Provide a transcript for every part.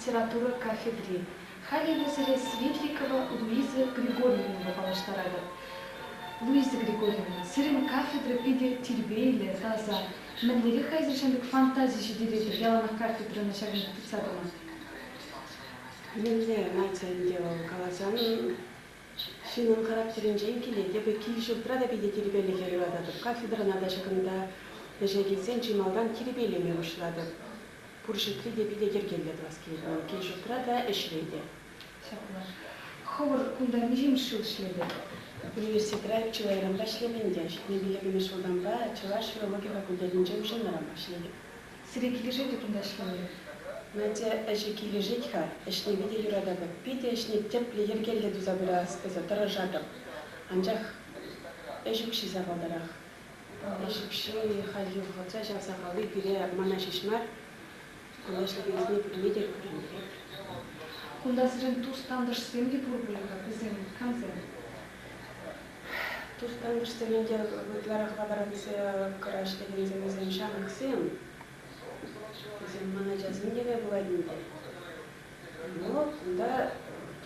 литература кафедры. Халиле Светликова Луиза Григорьевна балаштарады. Луиза Григорьевна, сирен кафедра пиде тирбейле, таза. Мәнлері хайзыршандық фантазия жедереді, яланақ кафедраны шағын тұтсадыма. Менде нацияңде қаласан, шының характерін жайын келеді, бі кейші тұрада биде тирбейле келіп адады. Кафедрана да шағында жегесен жималдан тирбейлеме ұшылады. Пұршықли де биде кергеледі васкеледі. Кейші тұрада әшірейді. Ховыр күнда нежем шыл шледі? Университетра пчелайрамда шлеменде. Не билегіме шылдан ба, пчела филология факультетінде ұшынларама шледі. Сірекілі жеді күнда шледі? Мәте әжекелі жетха, әшне биде юрадады. Биде әшне теплі ергелді дұзабыра сказа, таражадым. Анжақ әжікші завалдарақ. Әжікші халил ғотса жасағалы бире мана шешмар. Күнда шлегенізіне күрмедер күрмедер. Күнда сірен тұстандыш сенге бұрбылыға бізен камзен? Тұстандыш сенге бұтларақ лаборация күраш дегенізен өзен шамық сен. Өзен мана жазын деме бұладынды. Но күнда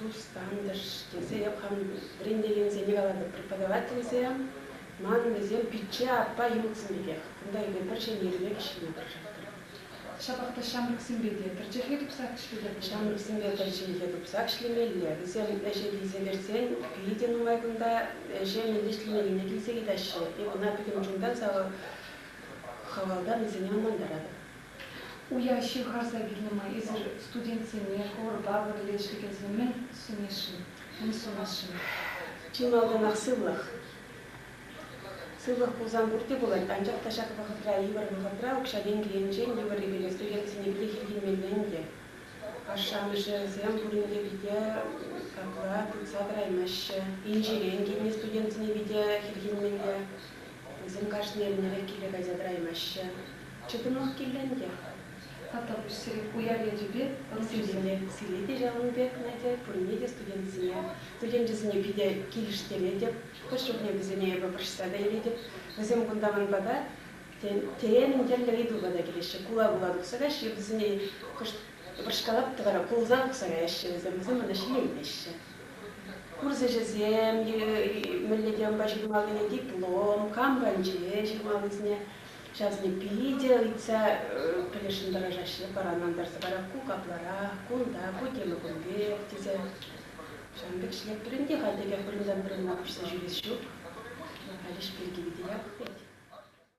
тұстандыш десе епхам біріндеген сенег алады преподаватель сен, ман өзен pitче аппа еміксін бекех. Күнда еген бір шенеріне кішіне бір жақтыр. Шабақта шамрық сенбеде, тұрчеге тұпсақ кішіледі? Шамрық сенбеде тұрчеге тұпсақ кішілемелі. Өзен әже келсе берсен, кейден ұмайгында әже мендешлемеліне келсе кеташі. Ona бігім жүндан сағы хавалдан өзене амандарады. Уя ши ғарза білнема, езір студентсене, қор бабыр лешкекезі мен сүнешін, мен сүнашын. Чималдан ақсылық. Сылық бұлзан бұрте болады. Анжақ ташақ бағытра, евар бағытра, ұқшаден кейінжен, евар ебелі студентсене біле келгенмелденде. Ашамышы зем бұрынде биде какла тұтсадыр аймашы. Инжирен кейіне студентсене биде келгенмелде. Зем қашынерінері келі газадыр аймашы. Чыдымлық келгенде. Тата бұш сирек уяле жебе? Силеде жағын бек нәде, бұрынеде студентсене. Студентсене биде келіштеле деп, көшіріне бізіне бапыршысада еле деп. Өзем күндамын бада, тейенің дерлері дұлбада келеші. Кула болады құсағашы, бізіне бұршқалап тұғара құлзан құсағашы. Өзем мұна шілеймеші. Курсы жазем, мүлледен ба жирмалыне диплом, камбанжы жирмалызіне. Жазны пиде, лица пелешін дыражашы, баранандарсы бара кукаплара, кунда, көтемі күнбек, тезе. Жанбек шлеп бірінде, қайдеге біріндан бірін ақышса жүрес жоқ. Әліш белгі бейді яқ бейді.